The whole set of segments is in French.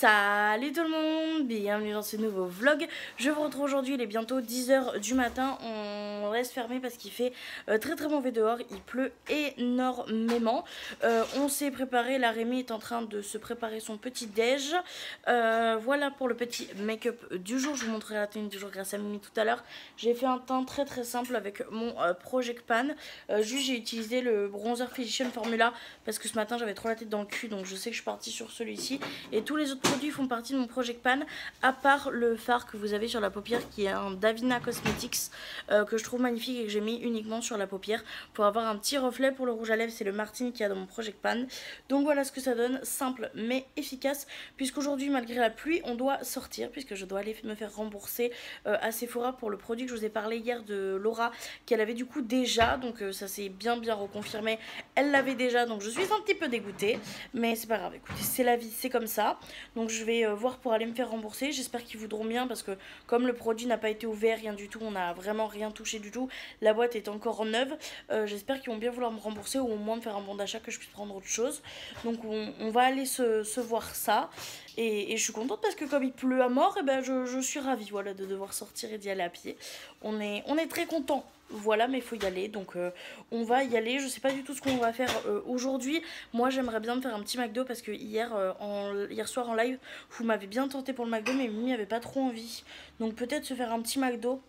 Salut tout le monde, bienvenue dans ce nouveau vlog. Je vous retrouve aujourd'hui, il est bientôt 10 h du matin. On reste fermé parce qu'il fait très mauvais dehors, il pleut énormément. On s'est préparé, la Rémi est en train de se préparer son petit déj. Voilà pour le petit make-up du jour, je vous montrerai la tenue du jour grâce à Mimi tout à l'heure. J'ai fait un teint très simple avec mon Project Pan. Juste j'ai utilisé le bronzer Physician Formula parce que ce matin j'avais trop la tête dans le cul, donc je sais que je suis partie sur celui-ci. Et tous les autres produits font partie de mon Project Pan, à part le fard que vous avez sur la paupière qui est un Davina Cosmetics que je trouve magnifique et que j'ai mis uniquement sur la paupière pour avoir un petit reflet. Pour le rouge à lèvres, c'est le Martine qui a dans mon Project Pan. Donc voilà ce que ça donne, simple mais efficace, puisqu'aujourd'hui malgré la pluie on doit sortir, puisque je dois aller me faire rembourser à Sephora pour le produit que je vous ai parlé hier de Laura, qu'elle avait du coup déjà, donc ça s'est bien reconfirmé, elle l'avait déjà, donc je suis un petit peu dégoûtée, mais c'est pas grave, écoutez, c'est la vie, c'est comme ça. Donc je vais voir pour aller me faire rembourser. J'espère qu'ils voudront bien parce que comme le produit n'a pas été ouvert, rien du tout, on n'a vraiment rien touché du tout, la boîte est encore neuve. J'espère qu'ils vont bien vouloir me rembourser ou au moins me faire un bon d'achat que je puisse prendre autre chose. Donc on va aller se voir ça. Et je suis contente parce que comme il pleut à mort, et ben je suis ravie, voilà, de devoir sortir et d'y aller à pied. On est très content. Voilà, mais il faut y aller, donc on va y aller. Je sais pas du tout ce qu'on va faire aujourd'hui. Moi j'aimerais bien me faire un petit McDo parce que hier soir en live vous m'avez bien tenté pour le McDo, mais Mimi avait pas trop envie. Donc peut-être se faire un petit McDo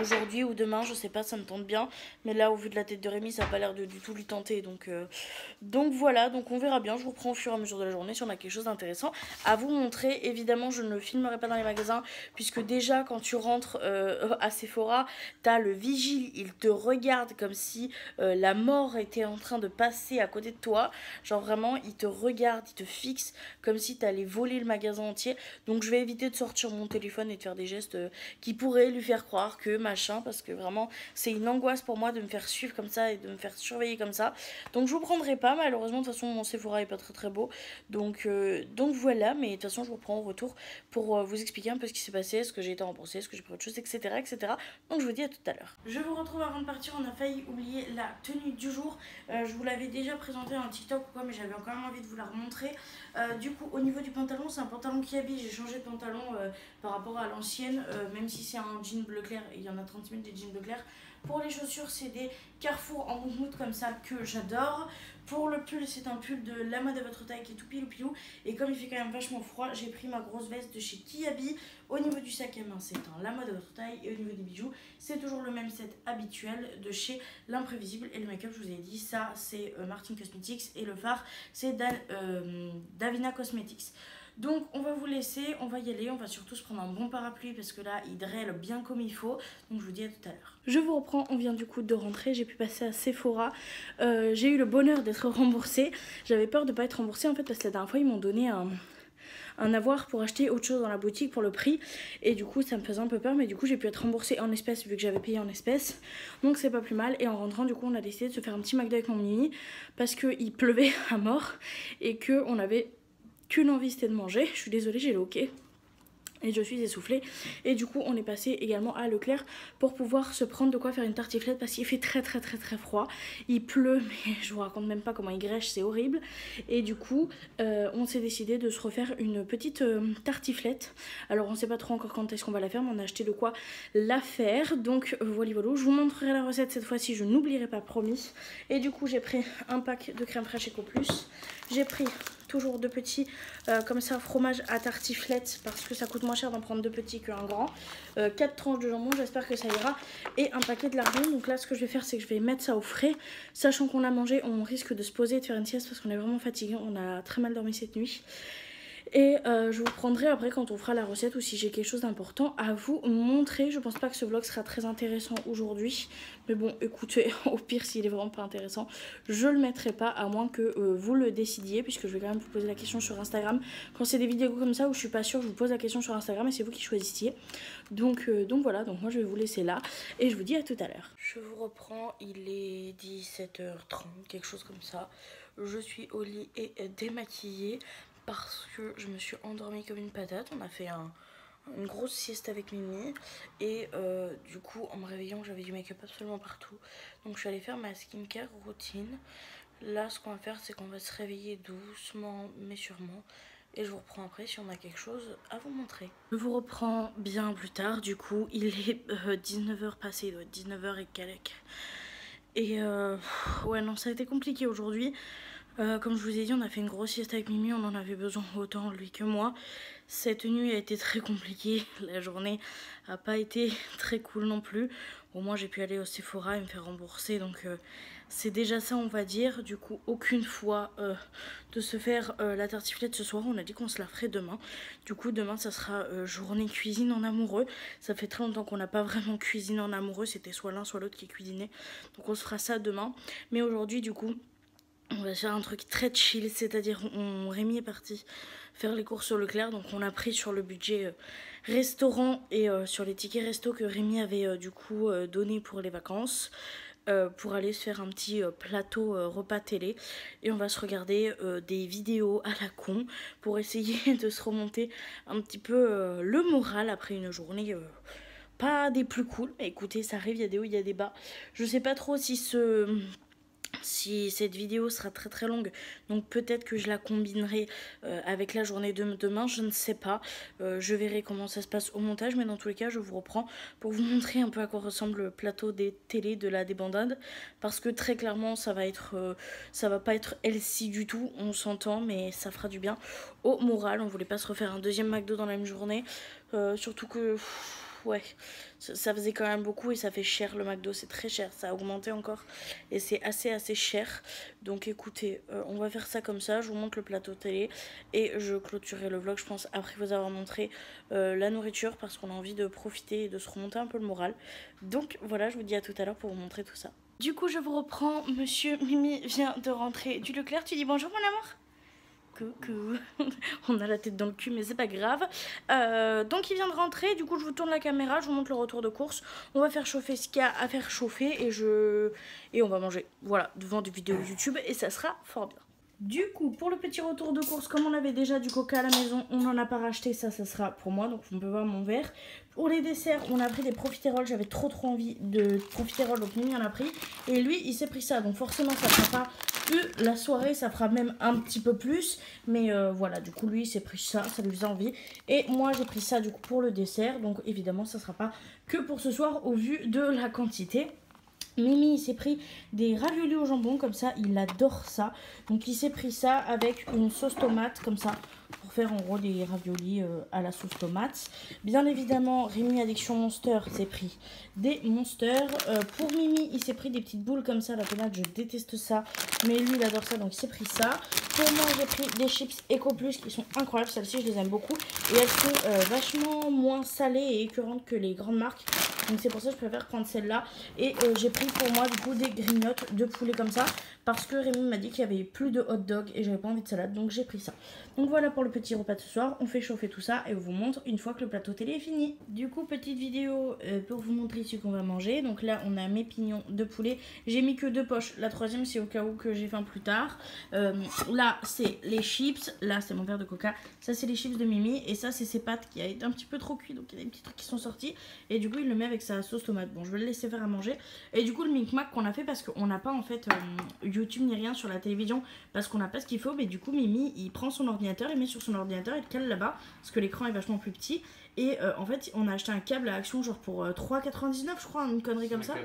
aujourd'hui ou demain, je sais pas, ça me tente bien. Mais là au vu de la tête de Rémi, ça a pas l'air de du tout lui tenter. Donc voilà, donc on verra bien. Je vous reprends au fur et à mesure de la journée si on a quelque chose d'intéressant à vous montrer. Évidemment je ne filmerai pas dans les magasins, puisque déjà quand tu rentres à Sephora, t'as le vigile, il te regarde comme si la mort était en train de passer à côté de toi. Genre vraiment il te regarde, il te fixe comme si t'allais voler le magasin entier. Donc je vais éviter de sortir mon téléphone et de faire des gestes qui pourraient lui faire croire que machin, parce que vraiment c'est une angoisse pour moi de me faire suivre comme ça et de me faire surveiller comme ça. Donc je vous prendrai pas, malheureusement. De toute façon mon Sephora est pas très beau, donc voilà. Mais de toute façon je vous reprends au retour pour vous expliquer un peu ce qui s'est passé, ce que j'ai été remboursée, ce que j'ai pris autre chose, etc. Donc je vous dis à tout à l'heure. Je vous retrouve. Avant de partir, on a failli oublier la tenue du jour. Je vous l'avais déjà présentée en TikTok ou quoi, mais j'avais quand même envie de vous la remontrer. Du coup au niveau du pantalon, c'est un pantalon qui habille. J'ai changé de pantalon par rapport à l'ancienne, même si c'est un jean bleu clair, il y en a 30 000 des jeans bleu clair. Pour les chaussures, c'est des Carrefour en moumoute comme ça que j'adore. Pour le pull, c'est un pull de la mode à votre taille qui est tout pilou. Et comme il fait quand même vachement froid, j'ai pris ma grosse veste de chez Kiabi. Au niveau du sac à main, c'est un la mode à votre taille. Et au niveau des bijoux, c'est toujours le même set habituel de chez L'Imprévisible. Et le make-up, je vous ai dit, ça c'est Martine Cosmetics. Et le fard, c'est Davina Cosmetics. Donc on va vous laisser, on va y aller, on va surtout se prendre un bon parapluie parce que là il drêle bien comme il faut. Donc je vous dis à tout à l'heure. Je vous reprends, on vient du coup de rentrer, j'ai pu passer à Sephora. J'ai eu le bonheur d'être remboursée. J'avais peur de ne pas être remboursée en fait parce que la dernière fois ils m'ont donné un avoir pour acheter autre chose dans la boutique pour le prix, et du coup ça me faisait un peu peur, mais du coup j'ai pu être remboursée en espèces vu que j'avais payé en espèces, donc c'est pas plus mal. Et en rentrant du coup on a décidé de se faire un petit McDo avec mon Mimi parce qu'il pleuvait à mort et qu'on avait qu'une envie, c'était de manger. Je suis désolée, j'ai le hoquet et je suis essoufflée. Et du coup on est passé également à Leclerc pour pouvoir se prendre de quoi faire une tartiflette parce qu'il fait très froid, il pleut, mais je vous raconte même pas comment il grêche, c'est horrible. Et du coup on s'est décidé de se refaire une petite tartiflette. Alors on sait pas trop encore quand est-ce qu'on va la faire, mais on a acheté de quoi la faire. Donc voilà, je vous montrerai la recette cette fois-ci, je n'oublierai pas, promis. Et du coup j'ai pris un pack de crème fraîche Eco Plus, j'ai pris toujours deux petits comme ça fromage à tartiflette parce que ça coûte moins cher d'en prendre deux petits qu'un grand, 4 tranches de jambon, j'espère que ça ira, et un paquet de lardons. Donc là ce que je vais faire, c'est que je vais mettre ça au frais, sachant qu'on a mangé, on risque de se poser et de faire une sieste parce qu'on est vraiment fatigué, on a très mal dormi cette nuit. Et je vous prendrai après quand on fera la recette ou si j'ai quelque chose d'important à vous montrer. Je pense pas que ce vlog sera très intéressant aujourd'hui, mais bon écoutez, au pire s'il est vraiment pas intéressant je le mettrai pas, à moins que vous le décidiez, puisque je vais quand même vous poser la question sur Instagram. Quand c'est des vidéos comme ça où je suis pas sûre, je vous pose la question sur Instagram et c'est vous qui choisissiez. Donc voilà, donc moi je vais vous laisser là et je vous dis à tout à l'heure. Je vous reprends, il est 17 h30, quelque chose comme ça. Je suis au lit et démaquillée parce que je me suis endormie comme une patate. On a fait une grosse sieste avec Mimi et du coup en me réveillant j'avais du make-up absolument partout. Donc je suis allée faire ma skincare routine. Là ce qu'on va faire, c'est qu'on va se réveiller doucement mais sûrement et je vous reprends après si on a quelque chose à vous montrer. Je vous reprends bien plus tard, du coup il est 19h passé, il doit être 19h et quelques. Et ouais non, ça a été compliqué aujourd'hui. Comme je vous ai dit, on a fait une grosse sieste avec Mimi, on en avait besoin autant lui que moi. Cette nuit a été très compliquée, la journée a pas été très cool non plus. Au moins j'ai pu aller au Sephora et me faire rembourser, donc c'est déjà ça on va dire. Du coup aucune fois de se faire la tartiflette ce soir, on a dit qu'on se la ferait demain. Du coup demain ça sera journée cuisine en amoureux. Ça fait très longtemps qu'on n'a pas vraiment cuisiné en amoureux, c'était soit l'un soit l'autre qui cuisinait. Donc on se fera ça demain. Mais aujourd'hui du coup on va faire un truc très chill, c'est-à-dire Rémi est parti faire les courses au Leclerc, donc on a pris sur le budget restaurant et sur les tickets resto que Rémi avait du coup donné pour les vacances. Pour aller se faire un petit plateau repas télé et on va se regarder des vidéos à la con pour essayer de se remonter un petit peu le moral après une journée pas des plus cool. Mais écoutez, ça arrive, il y a des hauts, il y a des bas. Je sais pas trop si cette vidéo sera très très longue, donc peut-être que je la combinerai avec la journée de demain, je ne sais pas. Je verrai comment ça se passe au montage, mais dans tous les cas je vous reprends pour vous montrer un peu à quoi ressemble le plateau des télés de la débandade, parce que très clairement ça va pas être healthy du tout, on s'entend, mais ça fera du bien au moral. On voulait pas se refaire un deuxième McDo dans la même journée, surtout que ouais, ça faisait quand même beaucoup et ça fait cher le McDo, c'est très cher, ça a augmenté encore et c'est assez cher. Donc écoutez, on va faire ça comme ça, je vous montre le plateau télé et je clôturerai le vlog je pense après vous avoir montré la nourriture, parce qu'on a envie de profiter et de se remonter un peu le moral. Donc voilà, je vous dis à tout à l'heure pour vous montrer tout ça. Du coup je vous reprends, monsieur Mimi vient de rentrer du Leclerc, tu dis bonjour mon amour? Coucou. On a la tête dans le cul mais c'est pas grave. Donc il vient de rentrer, du coup je vous tourne la caméra, je vous montre le retour de course. On va faire chauffer ce qu'il y a à faire chauffer et on va manger, voilà, devant des vidéos YouTube et ça sera fort bien. Du coup pour le petit retour de course, comme on avait déjà du coca à la maison, on n'en a pas racheté, ça sera pour moi, donc on peut voir mon verre. Pour les desserts, on a pris des profiteroles, j'avais trop envie de profiteroles, donc Mimi en a pris. Et lui, il s'est pris ça, donc forcément ça fera pas la soirée, ça fera même un petit peu plus. Mais voilà, du coup lui, il s'est pris ça, ça lui faisait envie. Et moi, j'ai pris ça du coup pour le dessert, donc évidemment, ça sera pas que pour ce soir au vu de la quantité. Mimi il s'est pris des raviolis au jambon, comme ça il adore ça. Donc il s'est pris ça avec une sauce tomate comme ça pour faire en gros des raviolis à la sauce tomate. Bien évidemment Rémi Addiction Monster s'est pris des Monsters. Pour Mimi il s'est pris des petites boules comme ça, la tomate je déteste ça, mais lui il adore ça donc il s'est pris ça. Pour moi j'ai pris des chips Eco Plus qui sont incroyables, celles-ci je les aime beaucoup et elles sont vachement moins salées et écœurantes que les grandes marques. Donc c'est pour ça que je préfère prendre celle-là. Et j'ai pris pour moi du coup des grignottes de poulet comme ça, parce que Rémi m'a dit qu'il y avait plus de hot dog et j'avais pas envie de salade, donc j'ai pris ça. Donc voilà pour le petit repas de ce soir, on fait chauffer tout ça et on vous montre une fois que le plateau télé est fini. Du coup petite vidéo pour vous montrer ce qu'on va manger. Donc là on a mes pignons de poulet, j'ai mis que 2 poches, la troisième c'est au cas où que j'ai faim plus tard. Là c'est les chips, là c'est mon verre de coca, ça c'est les chips de Mimi et ça c'est ses pâtes qui a été un petit peu trop cuit, donc il y a des petits trucs qui sont sortis et du coup il le met avec sa sauce tomate. Bon je vais le laisser faire à manger. Et du coup le micmac qu'on a fait parce qu'on n'a pas en fait YouTube ni rien sur la télévision, parce qu'on n'a pas ce qu'il faut, mais du coup Mimi il prend son ordinateur, il met sur son ordinateur, il le cale là-bas parce que l'écran est vachement plus petit. Et en fait on a acheté un câble à Action genre pour 3,99 je crois, une connerie comme ça.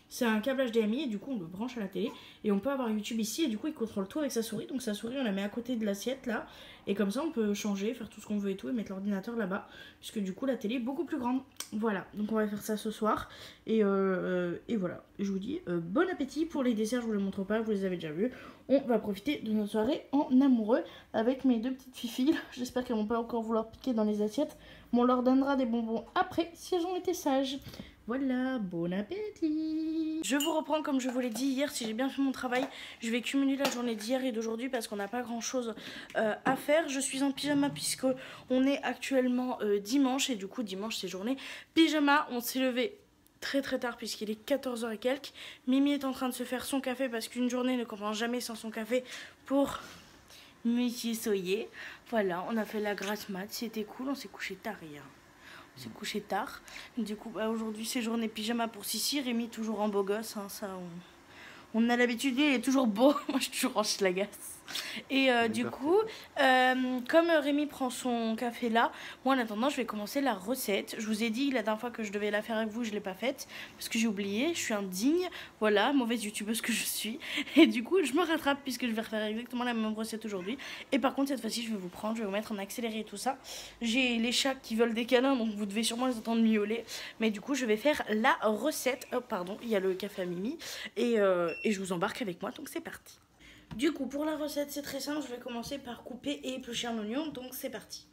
C'est un câble HDMI et du coup on le branche à la télé et on peut avoir YouTube ici et du coup il contrôle tout avec sa souris. Donc sa souris on la met à côté de l'assiette là et comme ça on peut changer, faire tout ce qu'on veut et tout et mettre l'ordinateur là-bas, puisque du coup la télé est beaucoup plus grande. Voilà, donc on va faire ça ce soir et voilà, je vous dis bon appétit. Pour les desserts je vous les montre pas, vous les avez déjà vus. On va profiter de notre soirée en amoureux avec mes 2 petites filles. J'espère qu'elles vont pas encore vouloir piquer dans les assiettes. On leur donnera des bonbons après si elles ont été sages. Voilà, bon appétit. Je vous reprends comme je vous l'ai dit hier, si j'ai bien fait mon travail, je vais cumuler la journée d'hier et d'aujourd'hui parce qu'on n'a pas grand chose à faire. Je suis en pyjama puisque on est actuellement dimanche et du coup dimanche c'est journée pyjama. On s'est levé très tard puisqu'il est 14h et quelques. Mimi est en train de se faire son café parce qu'une journée ne commence jamais sans son café pour Monsieur Soyer. Voilà, on a fait la grasse mat, c'était cool, on s'est couché tard hier. On s'est couché tard. Du coup, bah, aujourd'hui c'est journée pyjama pour Sissi. Rémi toujours en beau gosse, hein, ça on a l'habitude, il est toujours beau. Moi je suis toujours en schlagasse. Et du coup, comme Rémi prend son café là, moi en attendant je vais commencer la recette. Je vous ai dit la dernière fois que je devais la faire avec vous, je ne l'ai pas faite parce que j'ai oublié, je suis indigne, voilà, mauvaise youtubeuse que je suis. Et du coup je me rattrape puisque je vais refaire exactement la même recette aujourd'hui. Et par contre cette fois-ci je vais vous mettre en accéléré et tout ça. J'ai les chats qui veulent des câlins donc vous devez sûrement les entendre miauler. Mais du coup je vais faire la recette. Oh pardon, il y a le café à Mimi. Et je vous embarque avec moi, donc c'est parti. Du coup, pour la recette, c'est très simple. Je vais commencer par couper et éplucher un oignon. Donc, c'est parti.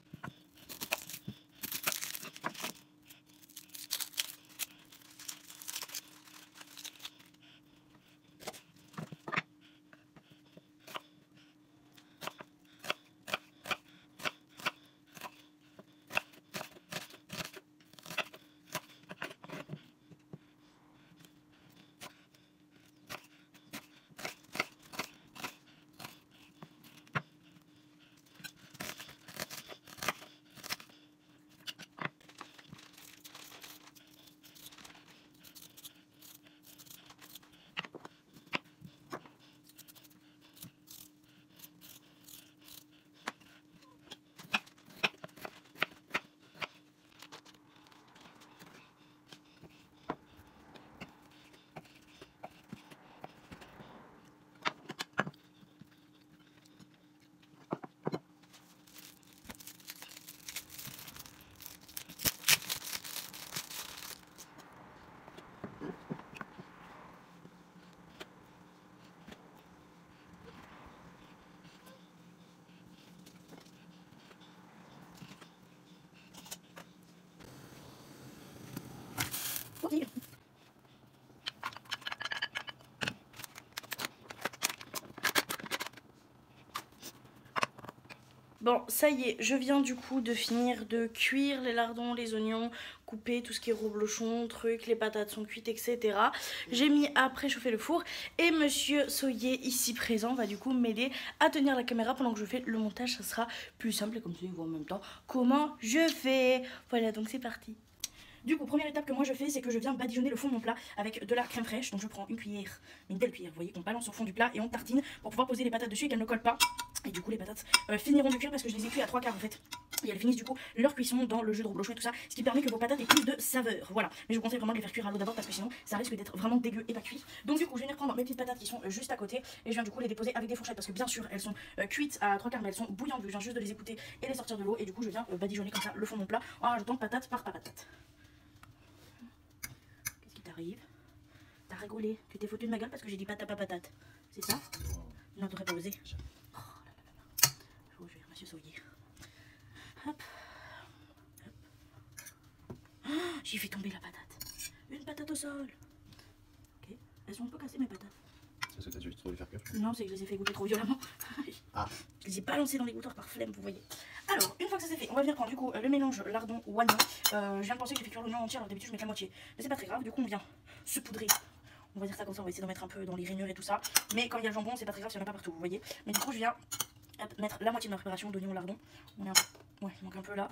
Bon, ça y est, je viens du coup de finir de cuire les lardons, les oignons, couper tout ce qui est reblochon, trucs, les patates sont cuites, etc. J'ai mis à préchauffer le four et monsieur Soyer, ici présent, va du coup m'aider à tenir la caméra pendant que je fais le montage. Ça sera plus simple et comme ça il voit en même temps comment je fais. Voilà, donc c'est parti. Du coup, première étape que moi je fais, c'est que je viens badigeonner le fond de mon plat avec de la crème fraîche. Donc je prends une cuillère, une belle cuillère, vous voyez, qu'on balance au fond du plat et on tartine pour pouvoir poser les patates dessus et qu'elles ne collent pas. Et du coup, les patates finiront de cuire parce que je les ai cuites à 3/4 en fait. Et elles finissent du coup leur cuisson dans le jus de reblochon et tout ça, ce qui permet que vos patates aient plus de saveur. Voilà, mais je vous conseille vraiment de les faire cuire à l'eau d'abord parce que sinon ça risque d'être vraiment dégueu et pas cuit. Donc du coup, je vais venir prendre mes petites patates qui sont juste à côté et je viens du coup les déposer avec des fourchettes parce que bien sûr elles sont cuites à 3/4 mais elles sont bouillantes. Je viens juste de les écouter et les sortir de l'eau et du coup je viens badigeonner comme ça le fond de mon plat en rajoutant patate par patate. Qu'est-ce qui t'arrive? T'as rigolé? Tu t'es foutu de ma gueule parce que j'ai dit patate par patate? C'est ça? Non, t'aurais pas osé. Oh là là là. Je vous jure, monsieur Soyer. Hop. Oh, j'ai fait tomber la patate. Une patate au sol. Ok. Elles sont un peu cassées mes patates. C'est ce que t'as dû trop les faire cuire? Non, c'est que je les ai fait goûter trop violemment. Ah. Je les ai balancés dans les goûteurs par flemme, vous voyez. Alors, une fois que ça c'est fait, on va venir prendre du coup le mélange lardon ou oignon. Je viens de penser que j'ai fait cuire l'oignon entier, alors d'habitude je mets que la moitié. Mais c'est pas très grave, du coup on vient se poudrer. On va dire ça comme ça, on va essayer d'en mettre un peu dans les rainures et tout ça. Mais quand il y a le jambon, c'est pas très grave s'il n'y en a pas partout, vous voyez. Mais du coup, je viens mettre la moitié de ma préparation d'oignon lardon. On est un peu... Ouais, il manque un peu là.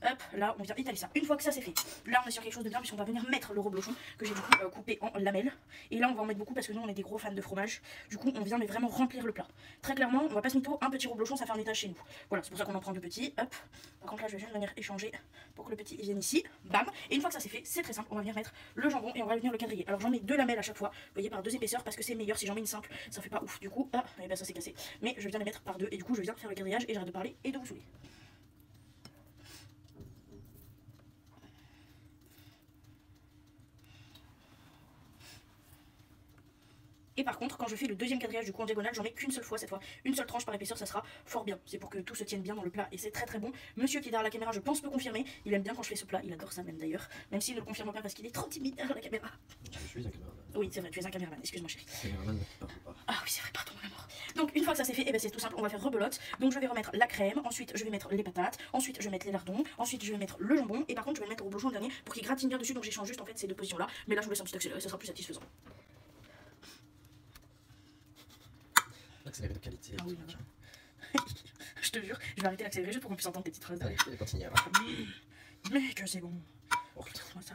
Hop, là, on vient étaler ça. Une fois que ça c'est fait, là on est sur quelque chose de bien puisqu'on va venir mettre le reblochon que j'ai du coup coupé en lamelles. Et là on va en mettre beaucoup parce que nous on est des gros fans de fromage. Du coup on vient mais vraiment remplir le plat. Très clairement, on va pas se mytho, un petit reblochon ça fait un étage chez nous. Voilà, c'est pour ça qu'on en prend deux petits. Hop. Par contre là je vais juste venir échanger pour que le petit vienne ici. Bam. Et une fois que ça c'est fait, c'est très simple, on va venir mettre le jambon et on va venir le quadriller. Alors j'en mets deux lamelles à chaque fois, vous voyez, par deux épaisseurs parce que c'est meilleur. Si j'en mets une simple, ça fait pas ouf. Du coup, et ben ça c'est cassé. Mais je viens les mettre par deux et du coup je viens faire le quadrillage et j'arrête de parler et de vous saouler. Et par contre, quand je fais le deuxième quadrillage du coup en diagonale, j'en mets qu'une seule fois cette fois. Une seule tranche par épaisseur, ça sera fort bien. C'est pour que tout se tienne bien dans le plat et c'est très très bon. Monsieur qui est derrière la caméra, je pense, peut confirmer. Il aime bien quand je fais ce plat, il adore ça même d'ailleurs. Même s'il ne le confirme pas parce qu'il est trop timide derrière la caméra. Je suis un caméraman. Oui, c'est vrai, tu es un caméraman, excuse-moi chérie. Caméraman, pardon pas. Ah oui, c'est vrai, pardon mon amour. Donc une fois que ça c'est fait, et ben c'est tout simple, on va faire rebelote. Donc je vais remettre la crème, ensuite je vais mettre les patates, ensuite je vais mettre les lardons, ensuite je vais mettre le jambon et par contre je vais le mettre au reblochon le dernier pour qu'il gratine bien dessus. Donc j'échange juste en fait ces deux positions là. Mais là je vous laisse un petit accéléré, ça sera plus satisfaisant. Accéléré de qualité. Ah oui, je te jure, je vais arrêter l'accéléré juste pour qu'on puisse entendre tes petites phrases. Allez, continue. Mais que c'est bon. Oh putain, moi ça.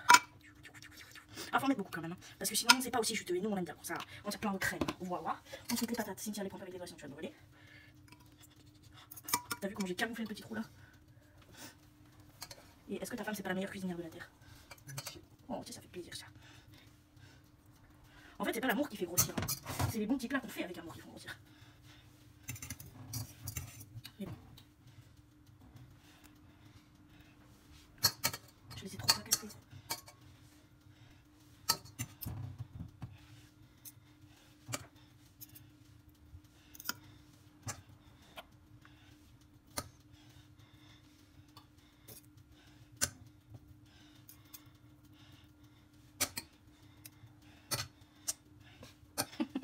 Ah, faut en mettre beaucoup quand même, hein, parce que sinon c'est pas aussi juteux. Et nous on aime bien quand ça, on se plein de crème. Voilà. Ensuite les patates, Cynthia les prend pas avec les doigts sinon tu vas te brûler. T'as vu comment j'ai camouflé le petit trou là? Et est-ce que ta femme c'est pas la meilleure cuisinière de la terre? Oh, tu sais, ça fait plaisir ça. En fait, c'est pas l'amour qui fait grossir. Hein. C'est les bons petits plats qu'on fait avec amour qui font grossir. Mais bon. Je les ai trop fracassés.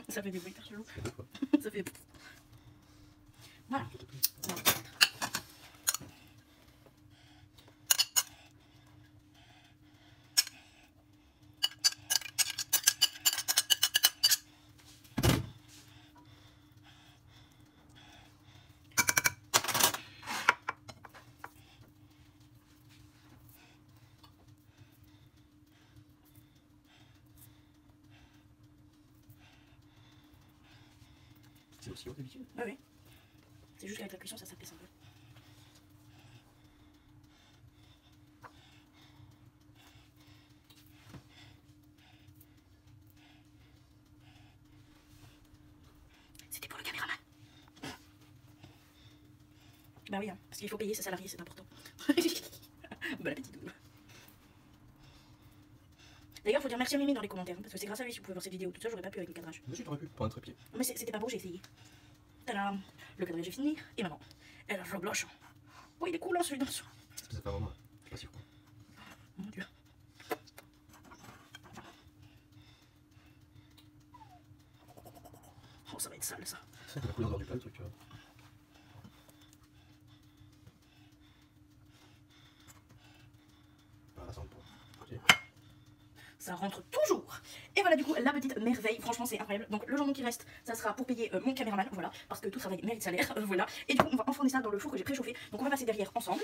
Ça fait des bruits hyper chelous. Ça fait... Voilà. C'est aussi haut d'habitude? Oui, oui. C'est juste qu'avec la cuisson, ça s'apaise un peu. C'était pour le caméraman. Bah oui, hein, parce qu'il faut payer ses salariés, c'est important. Bon appétit. D'ailleurs, faut dire merci à Mimi dans les commentaires, hein, parce que c'est grâce à lui si vous pouvez voir cette vidéo. Tout ça, j'aurais pas pu avec le cadrage. Monsieur, t'aurais pu pour un trépied. Mais c'était pas beau, j'ai essayé. Tadam! Le cadrage est fini, et maintenant, elle rebloche. Oh, il est cool, hein, celui-là. Est-ce que ça fait vraiment? Je suis pas sûr. Mon Dieu. Oh, ça va être sale, ça. C'est la couleur du plat, le truc. Voilà, ça rentre pas. Ok. Ça rentre toujours. Et voilà du coup la petite merveille, franchement c'est incroyable. Donc le jambon qui reste, ça sera pour payer mon caméraman, voilà, parce que tout travail mérite salaire, voilà. Et du coup on va enfourner ça dans le four que j'ai préchauffé. Donc on va passer derrière ensemble.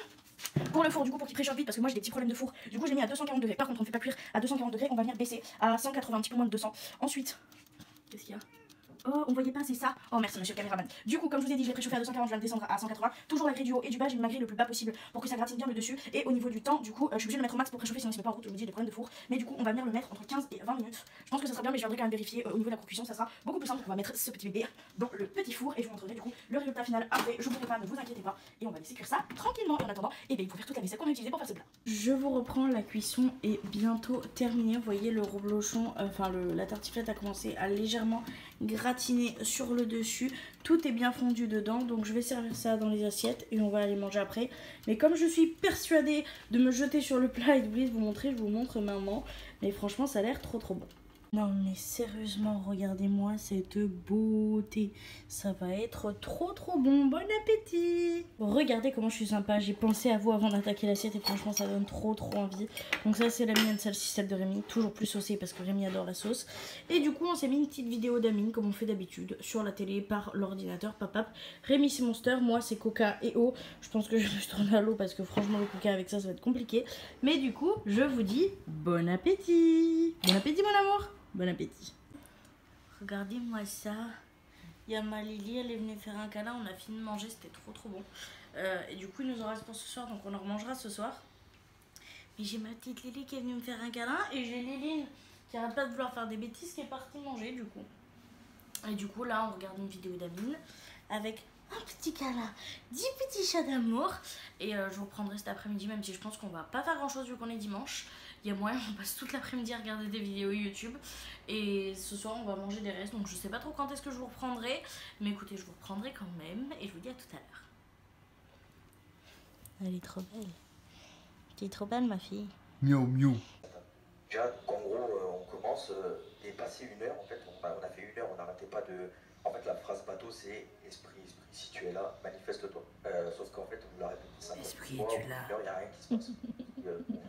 Pour le four du coup pour qu'il préchauffe vite, parce que moi j'ai des petits problèmes de four. Du coup j'ai mis à 240 degrés, par contre on ne fait pas cuire à 240 degrés, on va venir baisser à 180, un petit peu moins de 200. Ensuite, qu'est-ce qu'il y a? Oh, on voyait pas, c'est ça. Oh, merci, monsieur le caméraman. Du coup, comme je vous ai dit, je l'ai préchauffé à 240, je viens de descendre à 180. Toujours la grille du haut et du bas, j'ai mis ma grille le plus bas possible pour que ça gratine bien le dessus. Et au niveau du temps, du coup, je suis obligée de le mettre au max pour préchauffer, sinon il se met pas en route. Je vous dis, j'ai des problèmes de four. Mais du coup, on va venir le mettre entre 15 et 20 minutes. Je pense que ça sera bien, mais je viendrai quand même vérifier au niveau de la cuisson. Ça sera beaucoup plus simple. On va mettre ce petit bébé dans le petit four et je vous montrerai du coup le résultat final après. Je vous prépare, ne vous inquiétez pas. Et on va laisser cuire ça tranquillement. Et en attendant, et bien, il faut faire toute la vaisselle qu'on a utilisée pour faire ce plat. Je vous reprends, la cuisson est bientôt terminée. Vous voyez, le reblochon, enfin la tartiflette a commencé à légèrement gratiner sur le dessus. Tout est bien fondu dedans, donc je vais servir ça dans les assiettes et on va aller manger après. Mais comme je suis persuadée de me jeter sur le plat et d'oublier de vous montrer, je vous montre maintenant. Mais franchement, ça a l'air trop bon. Non mais sérieusement, regardez-moi cette beauté. Ça va être trop bon. Bon appétit. Regardez comment je suis sympa. J'ai pensé à vous avant d'attaquer l'assiette et franchement ça donne trop envie. Donc ça c'est la mienne, celle-ci celle de Rémi. Toujours plus saucée parce que Rémi adore la sauce. Et du coup on s'est mis une petite vidéo d'Amine comme on fait d'habitude sur la télé par l'ordinateur. Papap. Rémi c'est Monster, moi c'est Coca et eau. Je pense que je me suis tournée à l'eau parce que franchement le Coca avec ça va être compliqué. Mais du coup je vous dis bon appétit. Bon appétit mon amour. Bon appétit. Regardez-moi ça. Il y a ma Lily, elle est venue faire un câlin. On a fini de manger, c'était trop bon. Et du coup, il nous en reste pour ce soir, donc on en remangera ce soir. Mais j'ai ma petite Lily qui est venue me faire un câlin. Et j'ai Liline qui arrête pas de vouloir faire des bêtises, qui est partie manger du coup. Et du coup, là, on regarde une vidéo d'Amine avec un petit câlin, 10 petits chats d'amour. Et je vous reprendrai cet après-midi, même si je pense qu'on va pas faire grand-chose vu qu'on est dimanche. Il y a moyen, on passe toute l'après-midi à regarder des vidéos YouTube. Et ce soir, on va manger des restes. Donc je sais pas trop quand est-ce que je vous reprendrai. Mais écoutez, je vous reprendrai quand même. Et je vous dis à tout à l'heure. Elle est trop belle. Tu es trop belle, ma fille. Miaou miaou. Déjà, donc en gros, on commence et passé 1 heure, en fait, on a fait 1 heure, on n'arrêtait pas de... En fait, la phrase bateau, c'est esprit, si tu es là, manifeste-toi. Sauf qu'en fait, on nous l'a répété ça. Esprit, Moi, tu au là. bout d'1 heure, il n'y a rien qui se passe.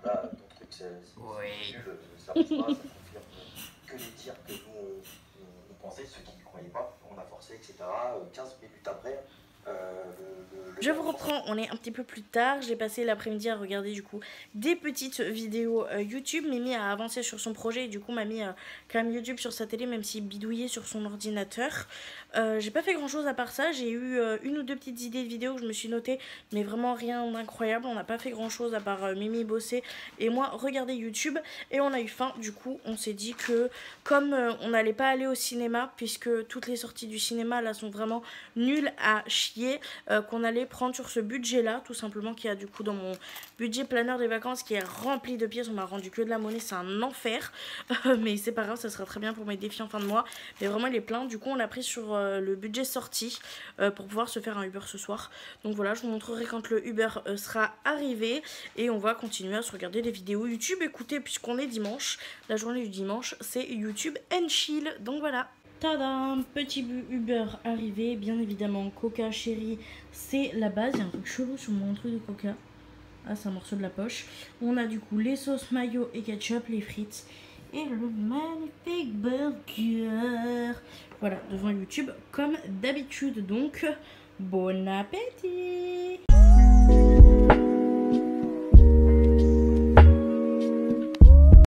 Là, ton truc, c'est Oui. nul, ça passe pas, ça confirme que les tirs que nous, on pensait, ceux qui ne croyaient pas, on a forcé, etc. 15 minutes après, Je vous reprends, on est un petit peu plus tard. J'ai passé l'après-midi à regarder du coup des petites vidéos YouTube. Mimi a avancé sur son projet et du coup m'a mis quand même YouTube sur sa télé, même s'il bidouillait sur son ordinateur. J'ai pas fait grand chose à part ça. J'ai eu une ou deux petites idées de vidéos que je me suis notées, mais vraiment rien d'incroyable. On n'a pas fait grand chose à part Mimi bosser et moi regarder YouTube. Et on a eu faim, du coup on s'est dit que comme on n'allait pas aller au cinéma, puisque toutes les sorties du cinéma là sont vraiment nulles à chier, qu'on allait prendre sur ce budget là tout simplement, qui a du coup dans mon budget planeur des vacances qui est rempli de pièces. On m'a rendu que de la monnaie, c'est un enfer. Mais c'est pas grave, ça sera très bien pour mes défis en fin de mois, mais vraiment il est plein. Du coup on a pris sur le budget sorti pour pouvoir se faire un Uber ce soir. Donc voilà, je vous montrerai quand le Uber sera arrivé et on va continuer à se regarder des vidéos YouTube. Écoutez, puisqu'on est dimanche, la journée du dimanche c'est YouTube and chill, donc voilà. Tadam, petit Uber arrivé, bien évidemment Coca chérie, c'est la base. Il y a un truc chelou sur mon truc de Coca. Ah, c'est un morceau de la poche. On a du coup les sauces mayo et ketchup, les frites et le magnifique burger. Voilà, devant YouTube comme d'habitude, donc bon appétit.